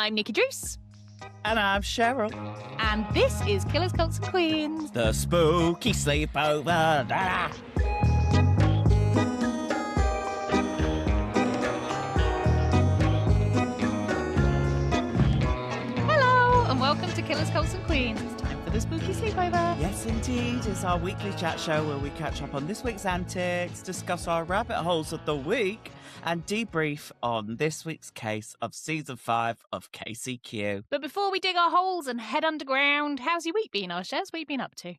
I'm Nikki Juice. And I'm Cheryl. And this is Killers, Cults and Queens. The Spooky Sleepover. Da-da. Hello, and welcome to Killers, Cults and Queens. It's time for the Spooky Sleepover. Yes, indeed. It's our weekly chat show where we catch up on this week's antics, discuss our rabbit holes of the week, and debrief on this week's case of Season 5 of KCQ. But before we dig our holes and head underground, how's your week been, Shez? What have you been up to?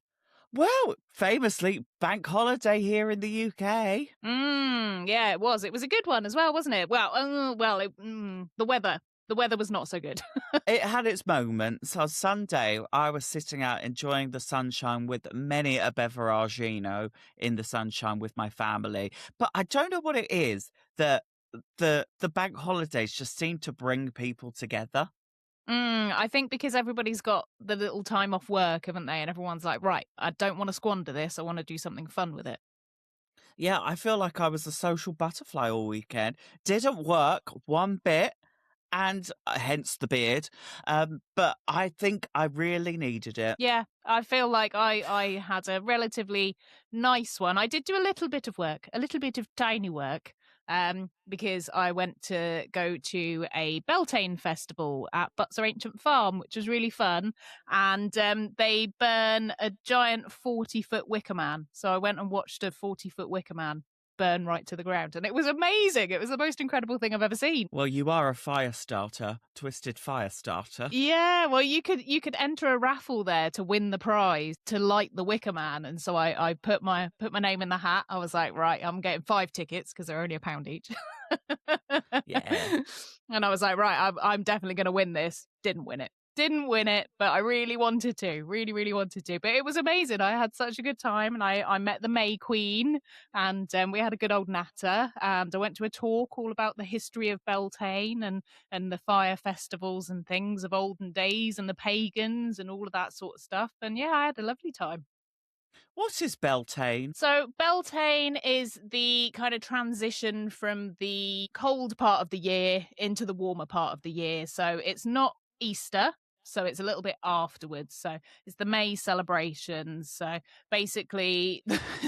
Well, famously, bank holiday here in the UK. Yeah, it was. It was a good one as well, wasn't it? The weather. The weather was not so good. It had its moments. On Sunday, I was sitting out enjoying the sunshine with many a beveragino in the sunshine with my family. But I don't know what it is that the bank holidays just seem to bring people together. I think because everybody's got the little time off work, haven't they? And everyone's like, right, I don't want to squander this. I want to do something fun with it. Yeah, I feel like I was a social butterfly all weekend. Didn't work one bit. And hence the beard. But I think I really needed it. Yeah, I feel like I had a relatively nice one. I did do a little bit of work, a little bit of tiny work, because I went to go to a Beltane festival at Butser Ancient Farm, which was really fun. And they burn a giant 40-foot wicker man. So I went and watched a 40-foot wicker man burn right to the ground, and it was amazing. It was the most incredible thing I've ever seen. Well, you are a fire starter, twisted fire starter. Yeah, well, you could enter a raffle there to win the prize to light the wicker man, and so I put my name in the hat. I was like, right, I'm getting 5 tickets because they're only £1 each. Yeah, and I was like, right, I'm definitely going to win this. Didn't win it, but I really wanted to, really wanted to. But it was amazing. I had such a good time, and I met the May Queen, and we had a good old natter, and I went to a talk all about the history of Beltane and the fire festivals and things of olden days and the pagans and all of that sort of stuff. And yeah, I had a lovely time. What is Beltane? So Beltane is the kind of transition from the cold part of the year into the warmer part of the year. So it's not Easter. So it's a little bit afterwards. So it's the May celebrations. So basically,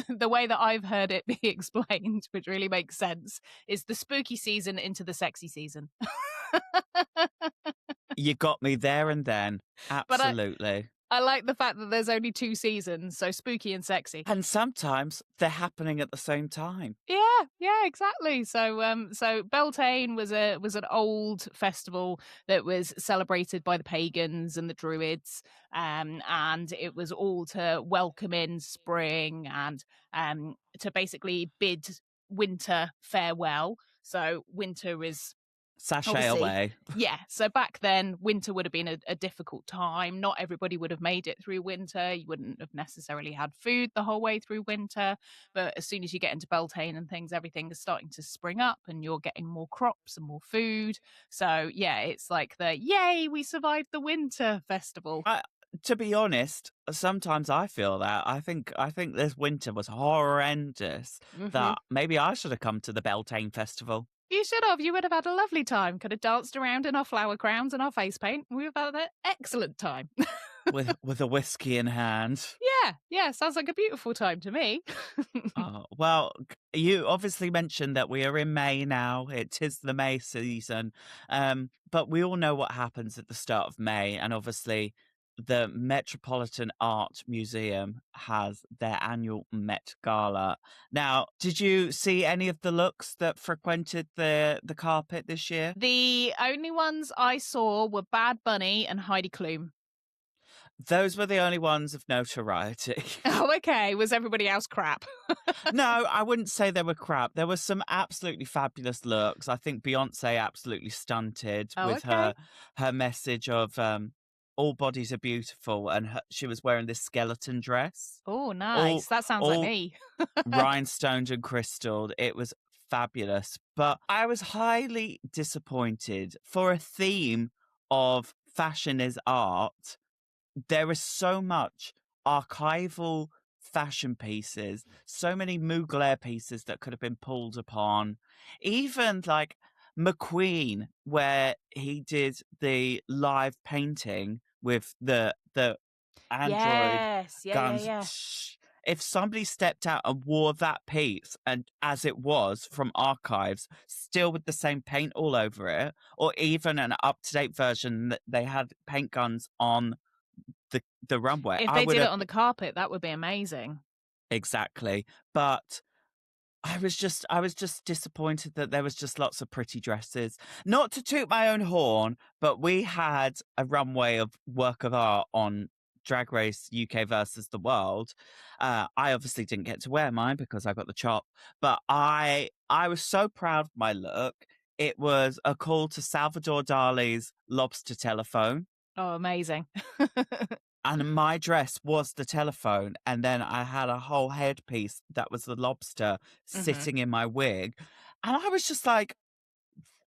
the way that I've heard it be explained, which really makes sense, is the spooky season into the sexy season. You got me there and then. Absolutely. I like the fact that there's only 2 seasons, so spooky and sexy. And sometimes they're happening at the same time. Yeah, exactly. So Beltane was an old festival that was celebrated by the pagans and the druids, and it was all to welcome in spring and to basically bid winter farewell. So winter is Sashay away. Yeah, so back then, winter would have been a difficult time. Not everybody would have made it through winter. You wouldn't have necessarily had food the whole way through winter. But as soon as you get into Beltane and things, everything is starting to spring up and you're getting more crops and more food. So, yeah, it's like the, yay, we survived the winter festival. To be honest, sometimes I feel that. I think this winter was horrendous. Mm-hmm. That maybe I should have come to the Beltane festival. You should have. You would have had a lovely time. Could have danced around in our flower crowns and our face paint. We would have had an excellent time. with a whiskey in hand. Yeah. Sounds like a beautiful time to me. Oh, well, you obviously mentioned that we are in May now. It is the May season. But we all know what happens at the start of May. And obviously, the Metropolitan Art Museum has their annual Met Gala. Now, did you see any of the looks that frequented the carpet this year? The only ones I saw were Bad Bunny and Heidi Klum. Those were the only ones of notoriety. Oh, okay. Was everybody else crap? No, I wouldn't say they were crap. There were some absolutely fabulous looks. I think Beyonce absolutely stunted with her message of all bodies are beautiful, and she was wearing this skeleton dress. Oh, nice. That sounds like me. Rhinestoned and crystalled. It was fabulous. But I was highly disappointed. For a theme of fashion is art, there is so much archival fashion pieces, so many Mugler pieces that could have been pulled upon. Even like McQueen, where he did the live painting with the android Yes. Yeah, yeah, guns. yeah. If somebody stepped out and wore that piece and as it was from archives, still with the same paint all over it, or even an up-to-date version that they had paint guns on the runway, If I they would did it have on the carpet, that would be amazing. exactly. But I was just disappointed that there was just lots of pretty dresses. Not to toot my own horn, but we had a runway of work of art on Drag Race UK versus the World. I obviously didn't get to wear mine because I got the chop, but I was so proud of my look. It was a call to Salvador Dali's Lobster Telephone. Oh, amazing. And my dress was the telephone, and then I had a whole headpiece that was the lobster Mhm. sitting in my wig. And I was just like,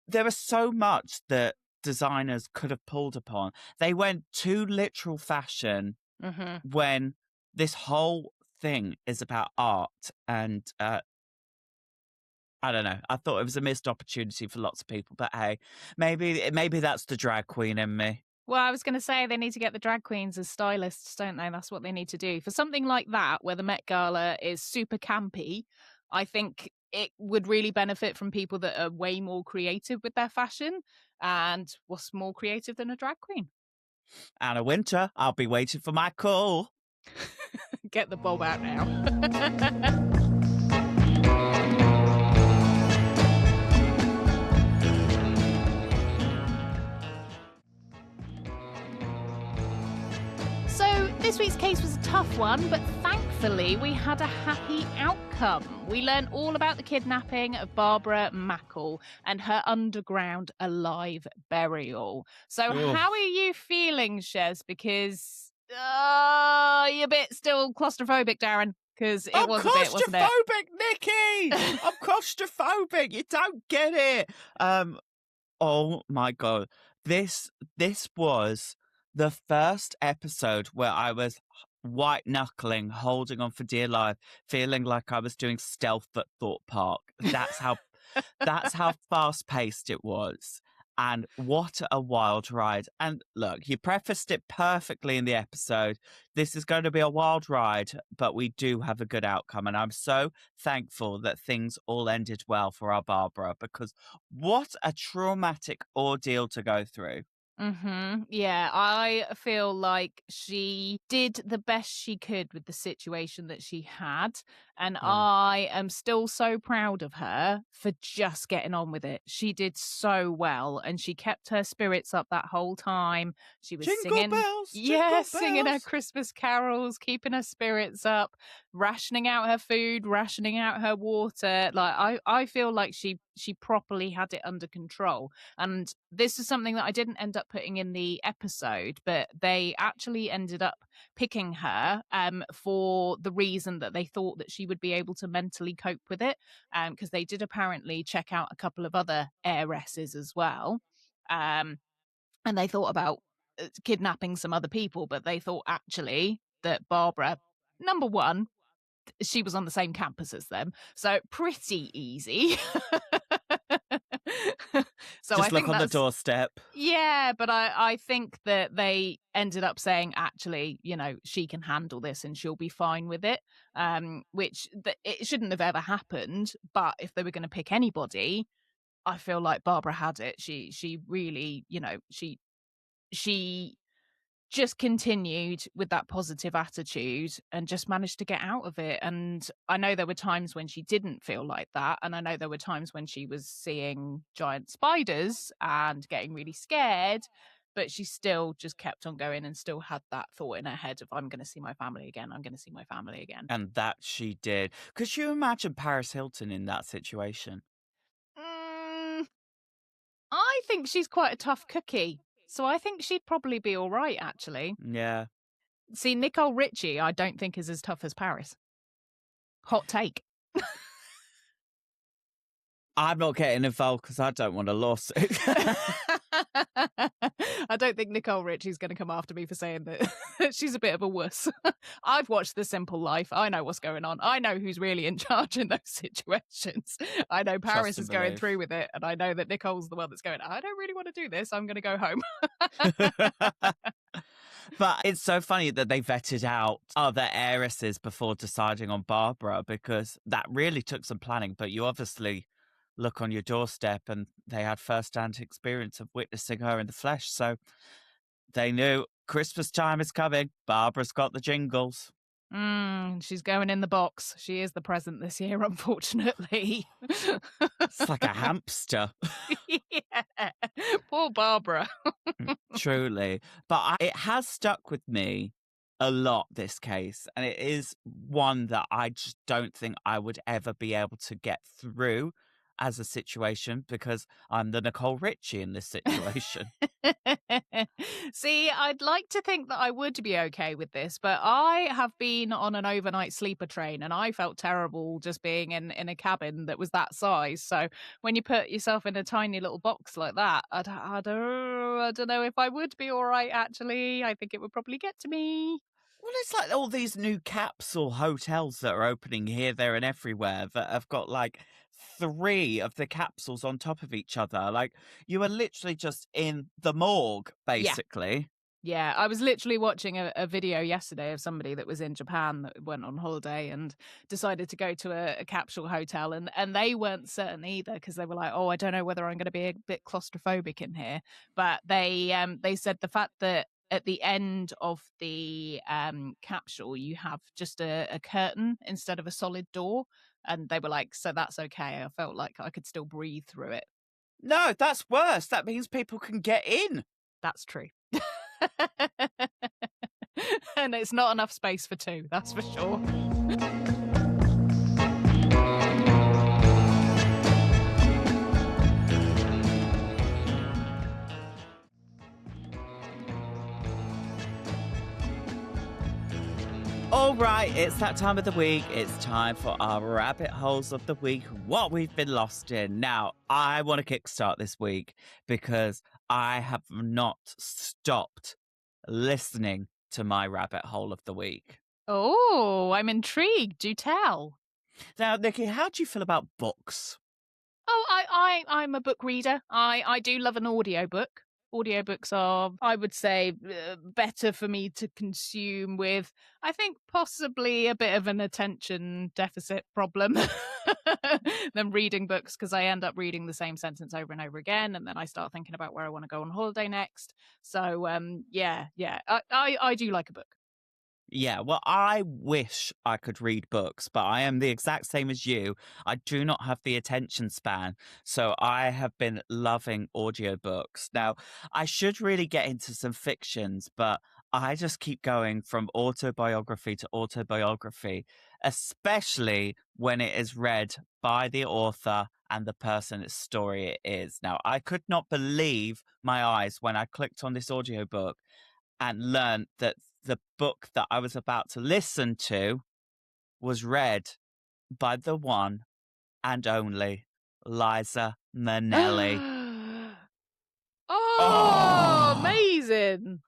there was so much that designers could have pulled upon. They went too literal fashion Mhm. when this whole thing is about art. And I don't know. I thought it was a missed opportunity for lots of people, but hey, maybe that's the drag queen in me. Well, I was going to say they need to get the drag queens as stylists, don't they? That's what they need to do. For something like that, where the Met Gala is super campy, I think it would really benefit from people that are way more creative with their fashion. And what's more creative than a drag queen? Anna Winter, I'll be waiting for my call. Get the bob out now. So, this week's case was a tough one, but thankfully we had a happy outcome. We learned all about the kidnapping of Barbara Mackle and her underground alive burial. So, Ugh. how are you feeling, Shez? Because you're a bit still claustrophobic, Darren. Because it was a bit, wasn't it? Claustrophobic, Nikki. I'm claustrophobic. You don't get it. Oh my god, this was the first episode where I was white knuckling, holding on for dear life, feeling like I was doing stealth at Thorpe Park. That's how fast paced it was. And what a wild ride. And look, you prefaced it perfectly in the episode. This is going to be a wild ride, but we do have a good outcome. And I'm so thankful that things all ended well for our Barbara, because what a traumatic ordeal to go through. Yeah, I feel like she did the best she could with the situation that she had. And Yeah. I am still so proud of her for just getting on with it. She did so well and she kept her spirits up that whole time. She was Jingle singing, bells, yeah, jingle singing her bells. Christmas carols, keeping her spirits up, rationing out her food, rationing out her water. Like I feel like she properly had it under control. And this is something that I didn't end up putting in the episode, but they actually ended up picking her for the reason that they thought that she would be able to mentally cope with it, because they did apparently check out a couple of other heiresses as well. And they thought about kidnapping some other people, but they thought actually that Barbara, number one, she was on the same campus as them, so pretty easy. So Just I look think on the that's doorstep. yeah, but I think that they ended up saying actually, you know, she can handle this and she'll be fine with it. Which it shouldn't have ever happened, but if they were going to pick anybody, I feel like Barbara had it. She really, you know, she just continued with that positive attitude and just managed to get out of it. And I know there were times when she didn't feel like that. And I know there were times when she was seeing giant spiders and getting really scared, but she still just kept on going and still had that thought in her head of, I'm going to see my family again. I'm going to see my family again. And that she did. Could you imagine Paris Hilton in that situation? I think she's quite a tough cookie. So I think she'd probably be all right, actually. Yeah. See, Nicole Richie, I don't think is as tough as Paris. Hot take. I'm not getting involved because I don't want a lawsuit. I don't think Nicole Richie's going to come after me for saying that she's a bit of a wuss. I've watched The Simple Life. I know what's going on. I know who's really in charge in those situations. I know Paris Trust is and going believe. through with it, and I know that Nicole's the one that's going, I don't really want to do this. I'm going to go home. But it's so funny that they vetted out other heiresses before deciding on Barbara, because that really took some planning. But you obviously look on your doorstep and they had first-hand experience of witnessing her in the flesh. So they knew Christmas time is coming. Barbara's got the jingles. She's going in the box. She is the present this year, unfortunately. It's like a hamster. Yeah. Poor Barbara. Truly. But it has stuck with me a lot, this case. And it is one that I just don't think I would ever be able to get through as a situation, because I'm the Nicole Richie in this situation. See, I'd like to think that I would be okay with this, but I have been on an overnight sleeper train and I felt terrible just being in a cabin that was that size. So when you put yourself in a tiny little box like that, I don't know if I would be all right, actually. I think it would probably get to me. Well, it's like all these new capsule hotels that are opening here, there, and everywhere that have got like 3 of the capsules on top of each other. Like, you are literally just in the morgue, Yeah. basically. Yeah, I was literally watching a video yesterday of somebody that was in Japan that went on holiday and decided to go to a capsule hotel, and they weren't certain either because they were like, "Oh, I don't know whether I'm going to be a bit claustrophobic in here." But they said the fact that at the end of the capsule you have just a curtain instead of a solid door, and they were like, "So that's okay." I felt like I could still breathe through it. No, that's worse. That means people can get in. That's true. And it's not enough space for 2, that's for sure. All right, it's that time of the week. It's time for our rabbit holes of the week, what we've been lost in. Now, I want to kickstart this week because I have not stopped listening to my rabbit hole of the week. Oh, I'm intrigued. Do tell. Now, Nikki, how do you feel about books? Oh, I'm a book reader. I do love an audiobook. Audiobooks are, I would say, better for me to consume with, I think, possibly a bit of an attention deficit problem than reading books, because I end up reading the same sentence over and over again, and then I start thinking about where I want to go on holiday next. So, yeah, I do like a book. Yeah, well, I wish I could read books, but I am the exact same as you. I do not have the attention span. So I have been loving audiobooks. Now, I should really get into some fictions, but I just keep going from autobiography to autobiography, especially when it is read by the author and the person its story it is. Now, I could not believe my eyes when I clicked on this audiobook and learned that the book that I was about to listen to was read by the one and only Liza Minnelli. Oh, Oh, amazing.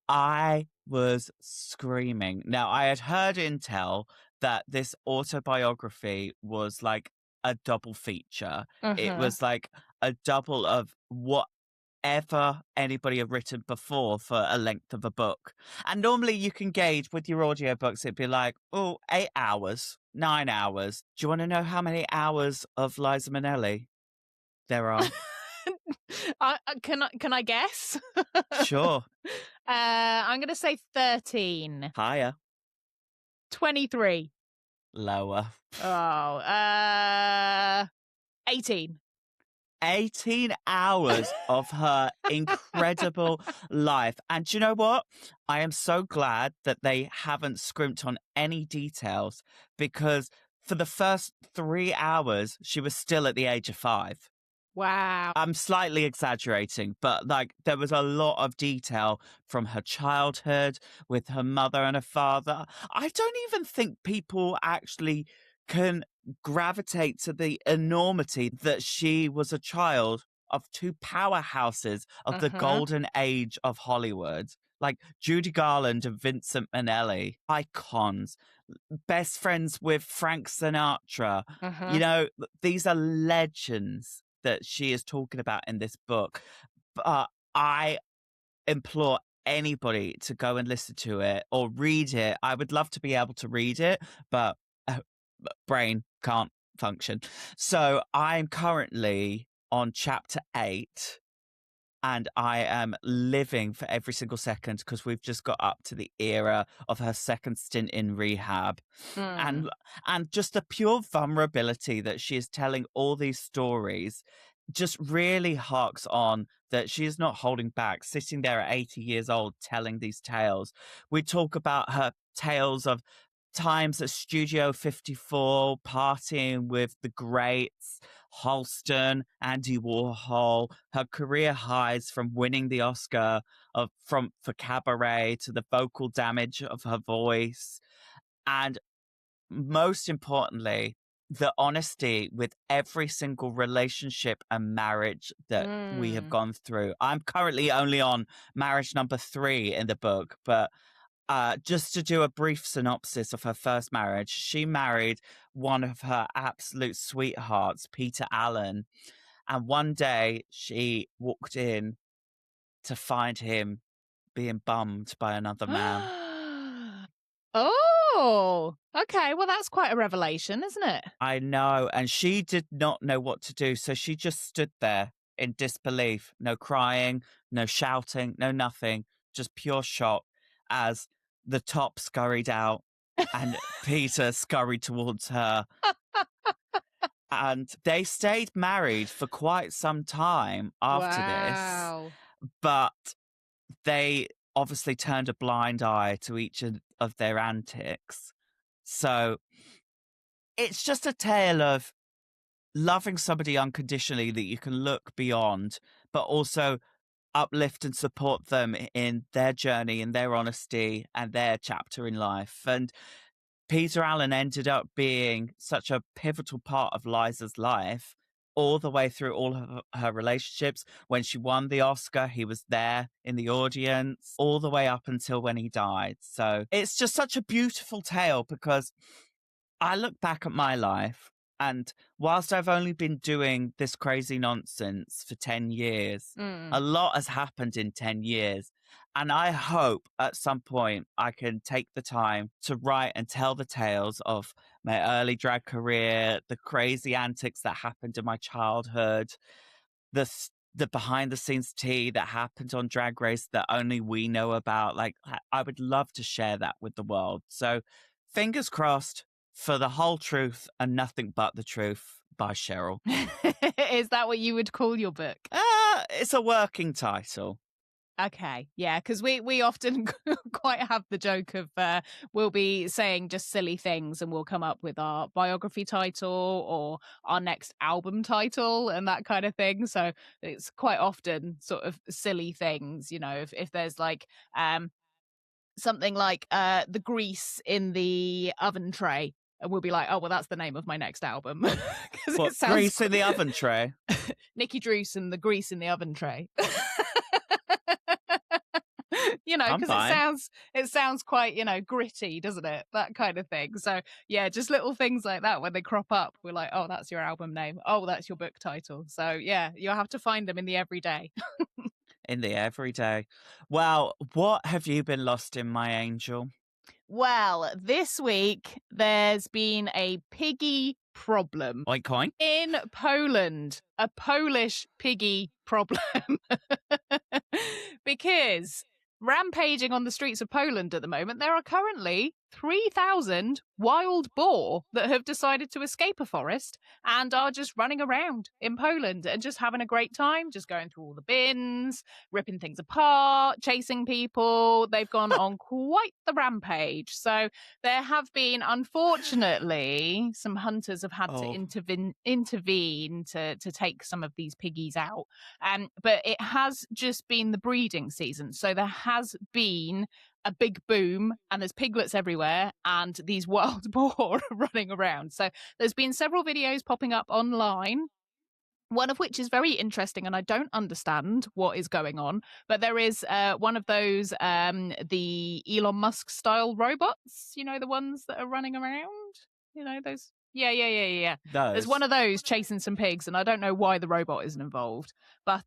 I was screaming. Now, I had heard intel that this autobiography was like a double feature. It Uh-huh. was like a double of whatever anybody had written before for a length of a book. And normally you can gauge with your audiobooks, it'd be like, oh, 8 hours, 9 hours. Do you want to know how many hours of Liza Minnelli there are? Can I guess? Sure. I'm going to say 13. Higher. 23. Lower. Oh, 18. 18 hours of her incredible life. And do you know what? I am so glad that they haven't scrimped on any details, because for the first 3 hours, she was still at the age of 5. Wow. I'm slightly exaggerating, but like there was a lot of detail from her childhood with her mother and her father. I don't even think people actually can gravitate to the enormity that she was a child of two powerhouses of the Mm-hmm. golden age of Hollywood, like Judy Garland and Vincent Minnelli, icons, best friends with Frank Sinatra. Mm-hmm. You know, these are legends that she is talking about in this book. But I implore anybody to go and listen to it or read it. I would love to be able to read it, but brain can't function. So I'm currently on chapter 8 and I am living for every single second because we've just got up to the era of her second stint in rehab, Mm. and just the pure vulnerability that she is telling all these stories just really harks on that she is not holding back, sitting there at 80 years old telling these tales. We talk about her tales of times at Studio 54, partying with the greats, Halston, Andy Warhol, her career highs from winning the Oscar for Cabaret to the vocal damage of her voice, and most importantly, the honesty with every single relationship and marriage that we have Mm. gone through. I'm currently only on marriage number 3 in the book, but just to do a brief synopsis of her first marriage, she married one of her absolute sweethearts, Peter Allen. And one day she walked in to find him being bummed by another man. Oh, okay. Well, that's quite a revelation, isn't it? I know. And she did not know what to do. So she just stood there in disbelief. No crying, no shouting, no nothing. Just pure shock as the top scurried out and Peter scurried towards her. And they stayed married for quite some time after this. Wow. But they obviously turned a blind eye to each of their antics. So it's just a tale of loving somebody unconditionally that you can look beyond, but also uplift and support them in their journey, in their honesty and their chapter in life. And Peter Allen ended up being such a pivotal part of Liza's life all the way through all of her relationships. When she won the Oscar, he was there in the audience all the way up until when he died. So it's just such a beautiful tale because I look back at my life, and whilst I've only been doing this crazy nonsense for 10 years, a Mm. lot has happened in 10 years. And I hope at some point I can take the time to write and tell the tales of my early drag career, the crazy antics that happened in my childhood, the behind the scenes tea that happened on Drag Race that only we know about. Like, I would love to share that with the world. So, fingers crossed for the whole truth and nothing but the truth by Cheryl. Is that what you would call your book? It's a working title. Okay, yeah, because we often quite have the joke of we'll be saying just silly things and we'll come up with our biography title or our next album title and that kind of thing. So it's quite often sort of silly things, you know, if there's like something like the grease in the oven tray. And we'll be like, oh, well, that's the name of my next album. What, it sounds grease in the oven tray? Nikki Druce and the grease in the oven tray. You know, I'm because fine. it sounds quite, you know, gritty, doesn't it? That kind of thing. So yeah, just little things like that when they crop up, we're like, oh, that's your album name. Oh, that's your book title. So yeah, you'll have to find them in the everyday. In the everyday. Well, what have you been lost in, my angel? Well, this week there's been a piggy problem Oink oink. in Poland, a Polish piggy problem. Because rampaging on the streets of Poland at the moment, there are currently 3,000 wild boar that have decided to escape a forest and are just running around in Poland and just having a great time, just going through all the bins, ripping things apart, chasing people. They've gone on quite the rampage. So there have been, unfortunately, some hunters have had to intervene to take some of these piggies out. But it has just been the breeding season. So there has been a big boom and there's piglets everywhere and these wild boar running around. So there's been several videos popping up online one of which is very interesting, and I don't understand what is going on. But there is one of those, the Elon Musk style robots, the ones that are running around, those. Yeah. There's one Those. of those chasing some pigs, and I don't know why the robot isn't involved. But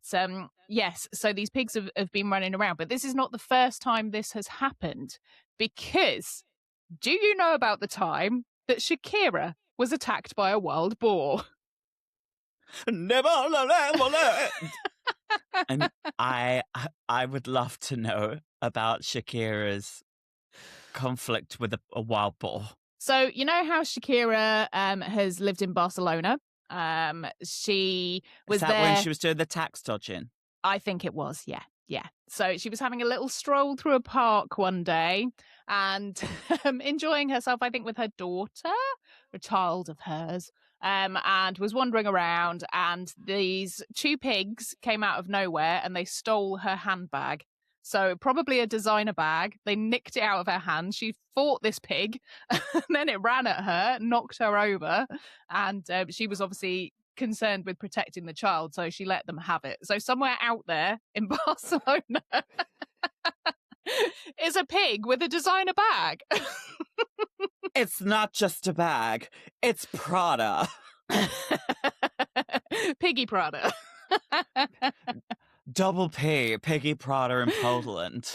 yes, so these pigs have been running around. But this is not the first time this has happened, because do you know about the time that Shakira was attacked by a wild boar? Never. And I would love to know about Shakira's conflict with a wild boar. So you know how Shakira has lived in Barcelona? She was Is that there. when she was doing the tax dodging? I think it was, yeah. So she was having a little stroll through a park one day and enjoying herself, I think, with her daughter, a child of hers, and was wandering around. And these two pigs came out of nowhere and they stole her handbag. So probably a designer bag. They nicked it out of her hand. She fought this pig, and then it ran at her, knocked her over, and she was obviously concerned with protecting the child, so she let them have it. So somewhere out there in Barcelona is a pig with a designer bag. It's not just a bag, it's Prada. Piggy Prada. Double P, Piggy Prada in Poland.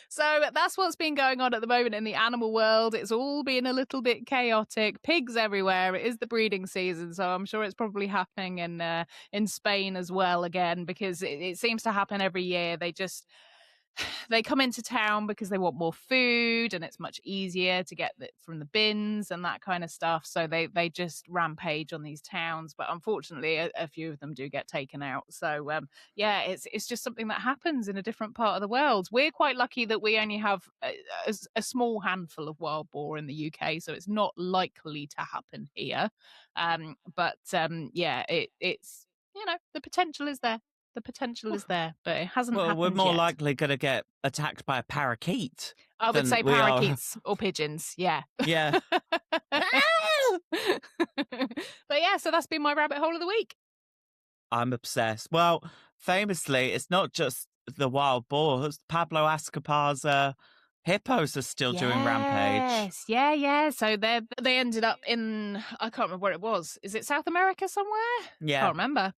So that's what's been going on at the moment in the animal world. It's all been a little bit chaotic. Pigs everywhere. It is the breeding season, so I'm sure it's probably happening in Spain as well again, because it seems to happen every year. They come into town because they want more food, and it's much easier to get it from the bins and that kind of stuff. So they just rampage on these towns. But unfortunately, a few of them do get taken out. So yeah, it's just something that happens in a different part of the world. We're quite lucky that we only have a small handful of wild boar in the UK, so it's not likely to happen here. But yeah, it's the potential is there. The potential is there, but it hasn't happened We're more yet. likely going to get attacked by a parakeet. I would say parakeets or pigeons, yeah. Yeah. But yeah, so that's been my rabbit hole of the week. I'm obsessed. Well, famously, it's not just the wild boars. Pablo Escobar's hippos are still doing rampage. Yeah. So they ended up in, I can't remember where it was. Is it South America somewhere? Yeah. Can't remember.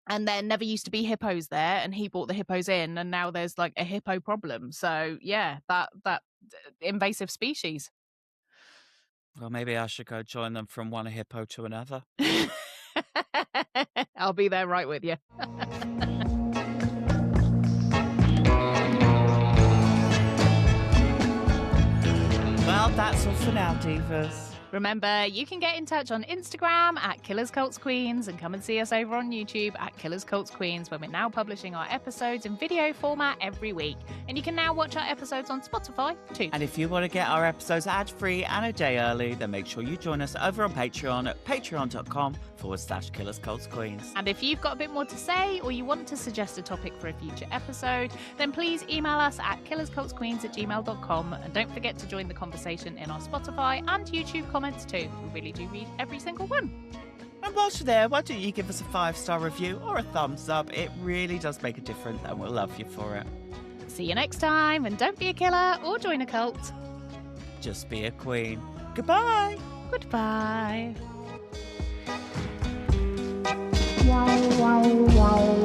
And there never used to be hippos there, and he brought the hippos in, and now there's like a hippo problem. So yeah, that invasive species. Well, maybe I should go join them from one hippo to another. I'll be there right with you. Well, that's all for now, divas. Remember, you can get in touch on Instagram at Killers Cults Queens, and come and see us over on YouTube at Killers Cults Queens, where we're now publishing our episodes in video format every week. And you can now watch our episodes on Spotify too. And if you want to get our episodes ad-free and a day early, then make sure you join us over on Patreon at patreon.com/Killers Cults Queens. And if you've got a bit more to say, or you want to suggest a topic for a future episode, then please email us at killerscultsqueens@gmail.com. And don't forget to join the conversation in our Spotify and YouTube comments too. We really do read every single one. And whilst you're there, why don't you give us a 5-star review or a thumbs up? It really does make a difference, and we'll love you for it. See you next time, and don't be a killer or join a cult. Just be a queen. Goodbye. Goodbye. Wow, wow, wow.